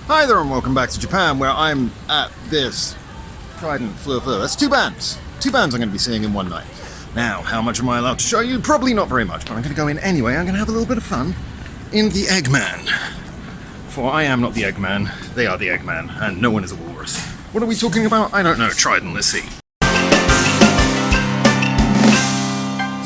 Hi there and welcome back to Japan, where I'm at this TRiDENT Fleur Fleur. That's two bands. Two bands I'm going to be seeing in one night. Now, how much am I allowed to show you? Probably not very much, but I'm going to go in anyway. I'm going to have a little bit of fun in the Eggman. For I am not the Eggman, they are the Eggman, and no one is a walrus. What are we talking about? I don't know. TRiDENT, let's see.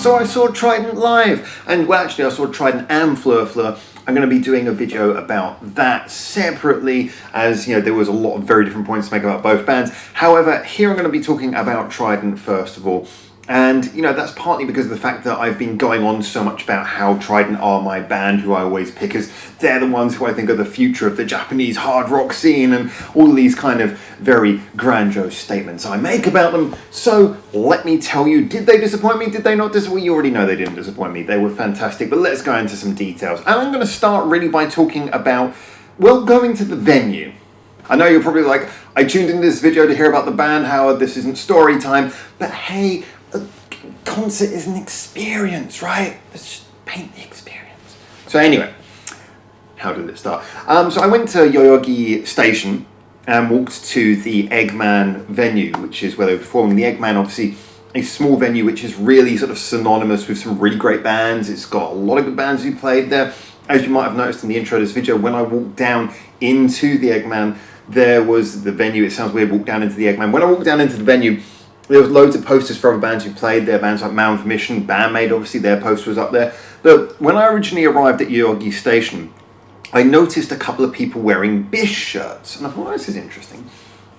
So I saw TRiDENT live, and well actually I saw TRiDENT and Fleur Fleur. I'm going to be doing a video about that separately, as you know there was a lot of very different points to make about both bands. However, here I'm going to be talking about TRiDENT first of all. And you know that's partly because of the fact that I've been going on so much about how TRiDENT are my band who I always pick, as they're the ones who I think are the future of the Japanese hard rock scene, and all these kind of very grandiose statements I make about them. So let me tell you, did they disappoint me? Did they not disappoint? You already know they didn't disappoint me. They were fantastic, but let's go into some details. And I'm going to start really by talking about, well, going to the venue. I know you're probably like, I tuned into this video to hear about the band, Howard, this isn't story time, but hey, a concert is an experience, right? Let's just paint the experience. So anyway, how did it start? So I went to Yoyogi Station and walked to the Eggman venue, which is where they were performing. The Eggman, obviously, a small venue which is really sort of synonymous with some really great bands. It's got a lot of good bands who played there. As you might have noticed in the intro of this video, when I walked down into the Eggman, there was the venue. It sounds weird, walk down into the Eggman. When I walked down into the venue, there was loads of posters for other bands who played there, bands like Man with Mission, Bandmate, obviously their poster was up there. But when I originally arrived at Yoyogi Station, I noticed a couple of people wearing Bish shirts, and I thought, oh, this is interesting.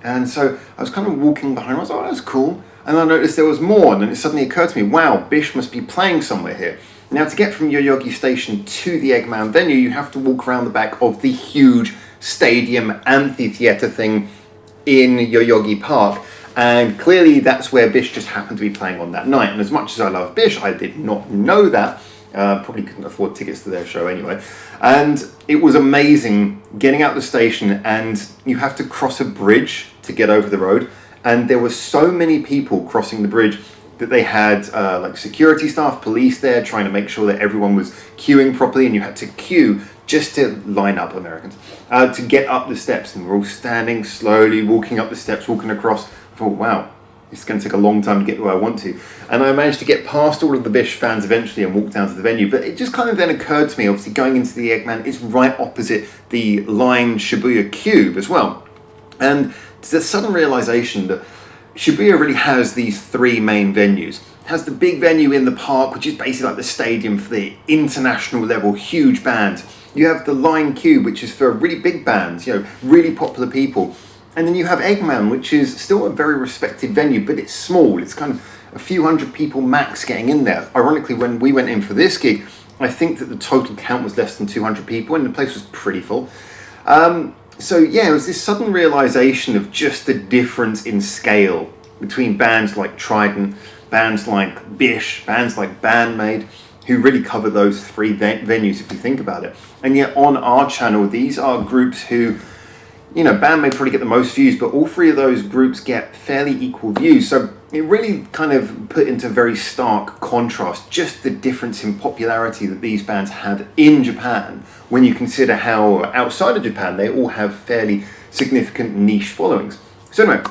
And so I was kind of walking behind, I was like, oh, that's cool. And I noticed there was more, and then it suddenly occurred to me, wow, Bish must be playing somewhere here. Now, to get from Yoyogi Station to the Eggman venue, you have to walk around the back of the huge stadium amphitheatre thing in Yoyogi Park. And clearly that's where Bish just happened to be playing on that night. And as much as I love Bish, I did not know that. Probably couldn't afford tickets to their show anyway. And it was amazing getting out the station, and you have to cross a bridge to get over the road. And there were so many people crossing the bridge that they had like security staff, police there trying to make sure that everyone was queuing properly, and you had to queue just to line up, Americans, to get up the steps. And we're all standing slowly, walking up the steps, walking across. I thought, wow, it's going to take a long time to get where I want to. And I managed to get past all of the Bish fans eventually and walk down to the venue. But it just kind of then occurred to me, obviously going into the Eggman is right opposite the Line Shibuya Cube as well. And it's a sudden realization that Shibuya really has these three main venues. It has the big venue in the park, which is basically like the stadium for the international level, huge bands. You have the Line Cube, which is for really big bands, you know, really popular people. And then you have Eggman, which is still a very respected venue, but it's small. It's kind of a few hundred people max getting in there. Ironically, when we went in for this gig, I think that the total count was less than 200 people, and the place was pretty full. So yeah, it was this sudden realization of just the difference in scale between bands like TRiDENT, bands like Bish, bands like Bandmate, who really cover those three venues if you think about it. And yet on our channel, these are groups who, you know, Bandmate probably get the most views, but all three of those groups get fairly equal views. So it really kind of put into very stark contrast just the difference in popularity that these bands had in Japan when you consider how outside of Japan they all have fairly significant niche followings. So anyway,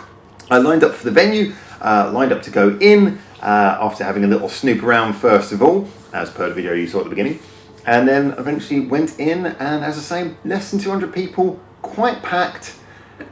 I lined up for the venue, lined up to go in after having a little snoop around first of all, as per the video you saw at the beginning, and then eventually went in, and as I say, less than 200 people, quite packed,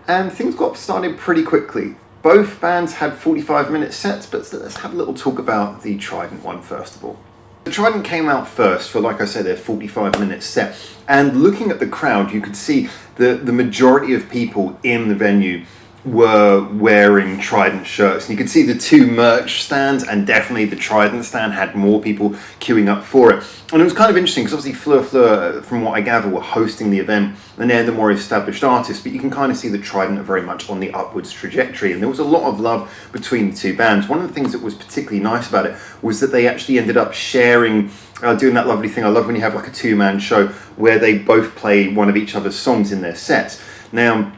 and things got started pretty quickly. Both bands had 45-minute sets, but let's have a little talk about the TRiDENT one first of all. The TRiDENT came out first for, like I said, their 45-minute set, and looking at the crowd, you could see that the majority of people in the venue were wearing TRiDENT shirts, and you could see the two merch stands, and definitely the TRiDENT stand had more people queuing up for it. And it was kind of interesting because obviously Fleur Fleur, from what I gather, were hosting the event, and they're the more established artists, but you can kind of see the TRiDENT are very much on the upwards trajectory, and there was a lot of love between the two bands. One of the things that was particularly nice about it was that they actually ended up sharing, doing that lovely thing I love when you have like a two-man show where they both play one of each other's songs in their sets. Now,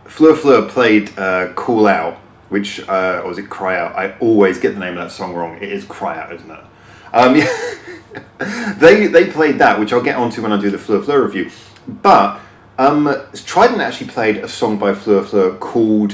Fleur Fleur played Call Out, which, or was it Cry Out? I always get the name of that song wrong. It is Cry Out, isn't it? Yeah. They played that, which I'll get onto when I do the Fleur Fleur review. But TRiDENT actually played a song by Fleur called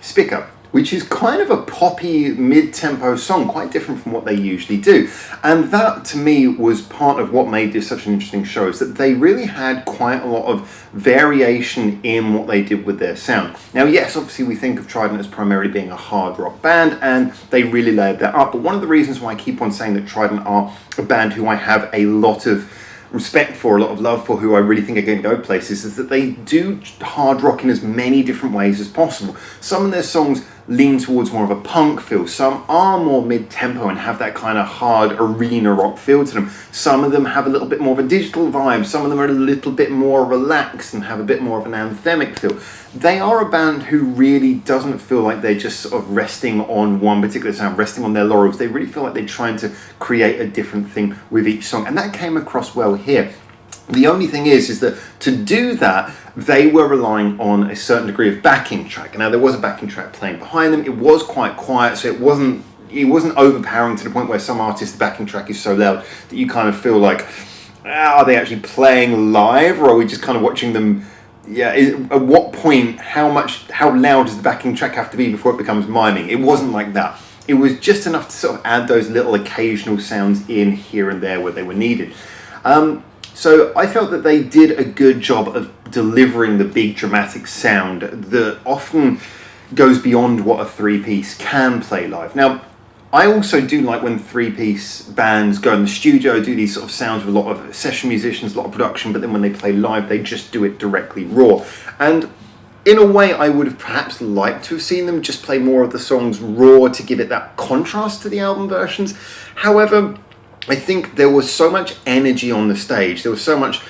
Spica, which is kind of a poppy mid-tempo song, quite different from what they usually do. And that, to me, was part of what made this such an interesting show, is that they really had quite a lot of variation in what they did with their sound. Now, yes, obviously we think of TRiDENT as primarily being a hard rock band, and they really layered that up. But one of the reasons why I keep on saying that TRiDENT are a band who I have a lot of respect for, a lot of love for, who I really think are going to go places, is that they do hard rock in as many different ways as possible. Some of their songs lean towards more of a punk feel, some are more mid-tempo and have that kind of hard arena rock feel to them. Some of them have a little bit more of a digital vibe, some of them are a little bit more relaxed and have a bit more of an anthemic feel. They are a band who really doesn't feel like they're just sort of resting on one particular sound, resting on their laurels. They really feel like they're trying to create a different thing with each song, and that came across well here. The only thing is that to do that, they were relying on a certain degree of backing track. Now, there was a backing track playing behind them. It was quite quiet, so it wasn't overpowering to the point where some artists, the backing track is so loud that you kind of feel like, are they actually playing live, or are we just kind of watching them? Yeah, at what point, how loud does the backing track have to be before it becomes miming? It wasn't like that. It was just enough to sort of add those little occasional sounds in here and there where they were needed. So I felt that they did a good job of delivering the big dramatic sound that often goes beyond what a three-piece can play live. Now, I also do like when three-piece bands go in the studio, do these sort of sounds with a lot of session musicians, a lot of production, but then when they play live, they just do it directly raw. And in a way, I would have perhaps liked to have seen them just play more of the songs raw to give it that contrast to the album versions. However, I think there was so much energy on the stage, there was so much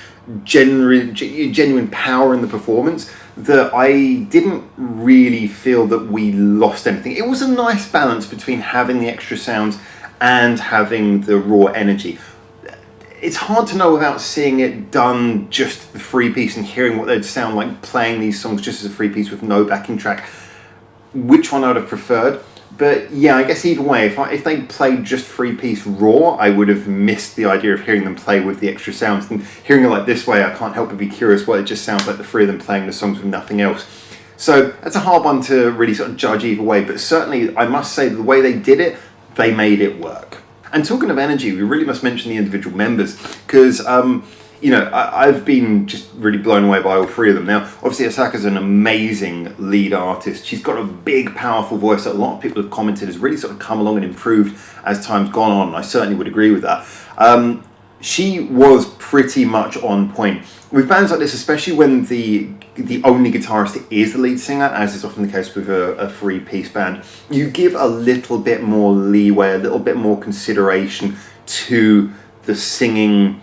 genuine power in the performance that I didn't really feel that we lost anything. It was a nice balance between having the extra sounds and having the raw energy. It's hard to know without seeing it done just the free piece and hearing what they'd sound like playing these songs just as a free piece with no backing track, which one I would have preferred. But yeah, I guess either way, if they played just three-piece raw, I would have missed the idea of hearing them play with the extra sounds. And hearing it like this way, I can't help but be curious what it just sounds like the three of them playing the songs with nothing else. So that's a hard one to really sort of judge either way, but certainly I must say the way they did it, they made it work. And talking of energy, we really must mention the individual members, because you know, I've been just really blown away by all three of them. Now, obviously, Asaka's an amazing lead artist. She's got a big, powerful voice that a lot of people have commented has really sort of come along and improved as time's gone on, and I certainly would agree with that. She was pretty much on point. With bands like this, especially when the only guitarist is the lead singer, as is often the case with a three-piece band, you give a little bit more leeway, a little bit more consideration to the singing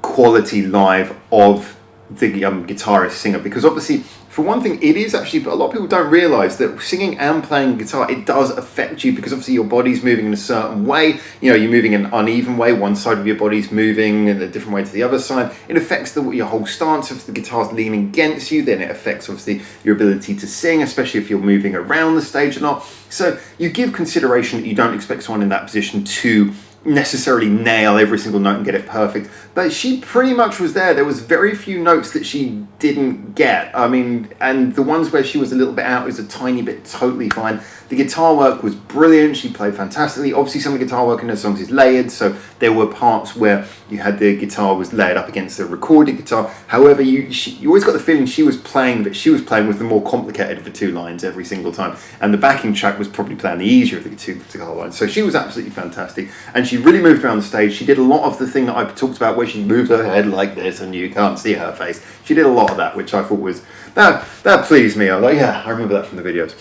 quality live of the guitarist singer, because obviously, for one thing, it is actually, but a lot of people don't realise that singing and playing guitar, it does affect you, because obviously your body's moving in a certain way. You know, you're moving in an uneven way, one side of your body's moving in a different way to the other side. It affects your whole stance. If the guitar's leaning against you, then it affects obviously your ability to sing, especially if you're moving around the stage or not. So you give consideration that you don't expect someone in that position to necessarily nail every single note and get it perfect, but she pretty much was there. There was very few notes that she didn't get. I mean, and the ones where she was a little bit out was a tiny bit totally fine. The guitar work was brilliant. She played fantastically. Obviously, some of the guitar work in her songs is layered, so there were parts where you had the guitar was layered up against the recorded guitar. However, you always got the feeling she was playing with the more complicated of the two lines every single time, and the backing track was probably playing the easier of the two guitar lines. So she was absolutely fantastic, and she really moved around the stage. She did a lot of the thing that I've talked about, where she moved her head like this and you can't see her face. She did a lot of that, which I thought was that pleased me. I was like, yeah, I remember that from the videos.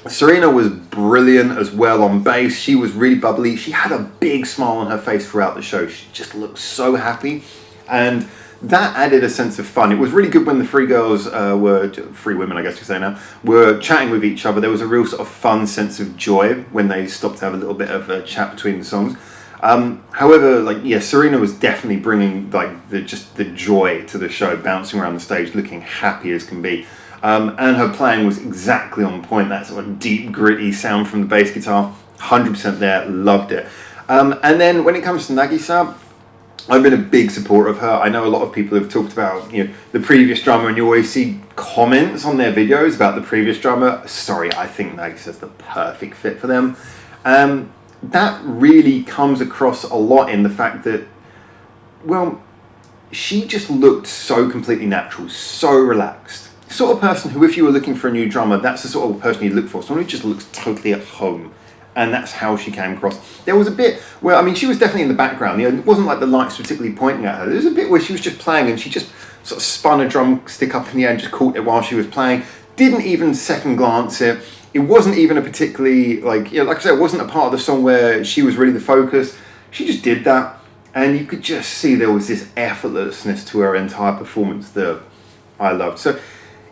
Serina was brilliant as well on bass. She was really bubbly. She had a big smile on her face throughout the show. She just looked so happy, and that added a sense of fun. It was really good when the three girls three women, I guess you say now, were chatting with each other. There was a real sort of fun sense of joy when they stopped to have a little bit of a chat between the songs. However, Serina was definitely bringing the joy to the show, bouncing around the stage, looking happy as can be. And her playing was exactly on point. That sort of deep, gritty sound from the bass guitar, 100% there, loved it. And then when it comes to Nagisa, I've been a big supporter of her. I know a lot of people have talked about, you know, the previous drummer, and you always see comments on their videos about the previous drummer. Sorry, I think Nagisa's the perfect fit for them. That really comes across a lot in the fact that, well, she just looked so completely natural, so relaxed. The sort of person who, if you were looking for a new drummer, that's the sort of person you'd look for. Someone who just looks totally at home. And that's how she came across. There was a bit where, I mean, she was definitely in the background. You know, it wasn't like the lights were particularly pointing at her. There was a bit where she was just playing and she just sort of spun a drumstick up in the air and just caught it while she was playing. Didn't even second glance it. It wasn't even a particularly, like, you know, like I said, it wasn't a part of the song where she was really the focus. She just did that. And you could just see there was this effortlessness to her entire performance that I loved. So,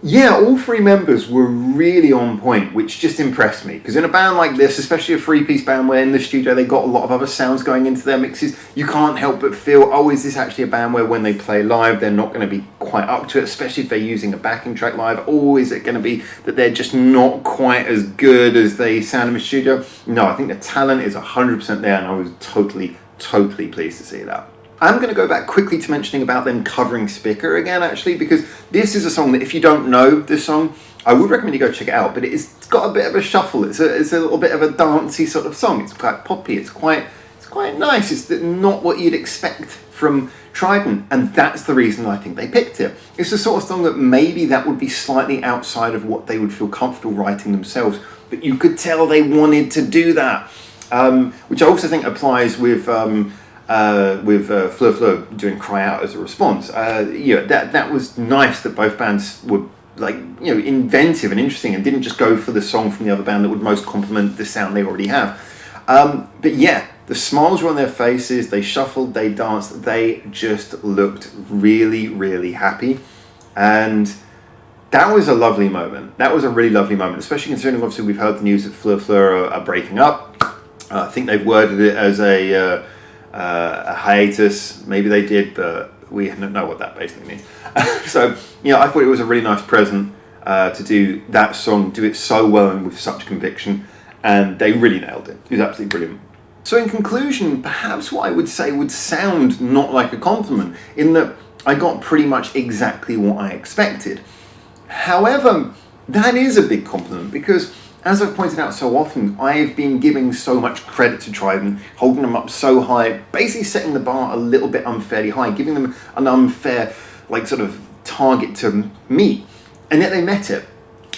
yeah, all three members were really on point, which just impressed me. Because in a band like this, especially a three-piece band where in the studio they got a lot of other sounds going into their mixes, you can't help but feel, oh, is this actually a band where when they play live, they're not going to be quite up to it, especially if they're using a backing track live, or is it going to be that they're just not quite as good as they sound in the studio? No, I think the talent is 100% there, and I was totally pleased to see that. I'm going to go back quickly to mentioning about them covering Spica again, actually, because this is a song that if you don't know this song, I would recommend you go check it out, but it's got a bit of a shuffle. It's a little bit of a dancey sort of song. It's quite poppy. It's quite nice. It's not what you'd expect from TRiDENT, and that's the reason I think they picked it. It's the sort of song that maybe that would be slightly outside of what they would feel comfortable writing themselves, but you could tell they wanted to do that, which I also think applies with Fleur Fleur doing Cry Out as a response. You know, that was nice that both bands were, like, you know, inventive and interesting and didn't just go for the song from the other band that would most complement the sound they already have. But yeah, the smiles were on their faces, they shuffled, they danced, they just looked really happy. And that was a lovely moment. That was a really lovely moment, especially considering obviously we've heard the news that Fleur Fleur are breaking up. I think they've worded it as a hiatus. Maybe they did, but we don't know what that basically means. So, you know, I thought it was a really nice present to do that song, do it so well and with such conviction, and they really nailed it. It was absolutely brilliant. So in conclusion, perhaps what I would say would sound not like a compliment, in that I got pretty much exactly what I expected. However, that is a big compliment, because as I've pointed out so often, I've been giving so much credit to TRiDENT, holding them up so high, basically setting the bar a little bit unfairly high, giving them an unfair, like, sort of target to meet, and yet they met it.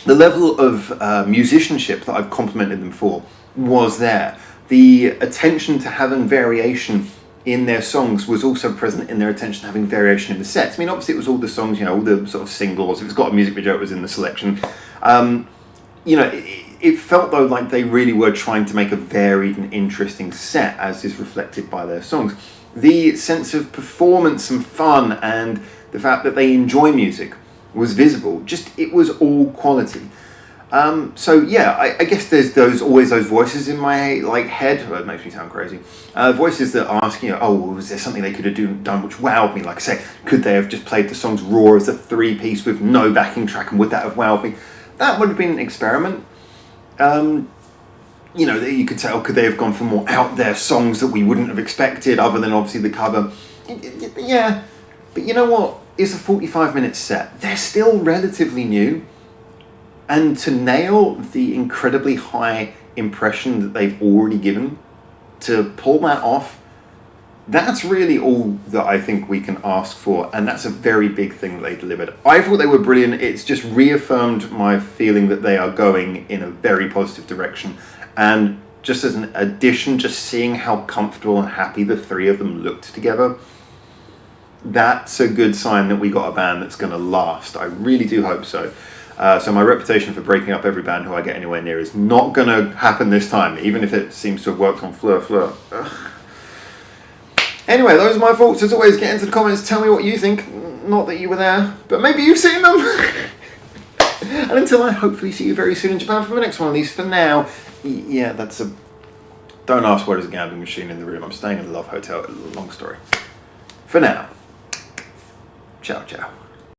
The level of musicianship that I've complimented them for was there. The attention to having variation in their songs was also present in their attention to having variation in the sets. I mean, obviously it was all the songs, you know, all the sort of singles. If it's got a music video, it was in the selection. You know, it felt though like they really were trying to make a varied and interesting set, as is reflected by their songs. The sense of performance and fun and the fact that they enjoy music was visible. Just, it was all quality. So yeah, I guess there's always those voices in my head. Well, it makes me sound crazy. Voices that ask, you know, oh, was there something they could have done which wowed me? Like I say, could they have just played the songs raw as a three-piece with no backing track, and would that have wowed me? That would have been an experiment. You know, you could tell, could they have gone for more out there songs that we wouldn't have expected, other than obviously the cover? Yeah, but you know what? It's a 45-minute set. They're still relatively new. And to nail the incredibly high impression that they've already given, to pull that off, that's really all that I think we can ask for, and that's a very big thing that they delivered. I thought they were brilliant. It's just reaffirmed my feeling that they are going in a very positive direction, and just as an addition, just seeing how comfortable and happy the three of them looked together, that's a good sign that we got a band that's going to last. I really do hope so. So my reputation for breaking up every band who I get anywhere near is not going to happen this time, even if it seems to have worked on Fleur Fleur. Anyway, those are my thoughts. As always, get into the comments, tell me what you think. Not that you were there, but maybe you've seen them. And until I hopefully see you very soon in Japan for the next one of these, for now, yeah, that's a... Don't ask where there's a gambling machine in the room. I'm staying in the Love Hotel. Long story. For now, ciao, ciao.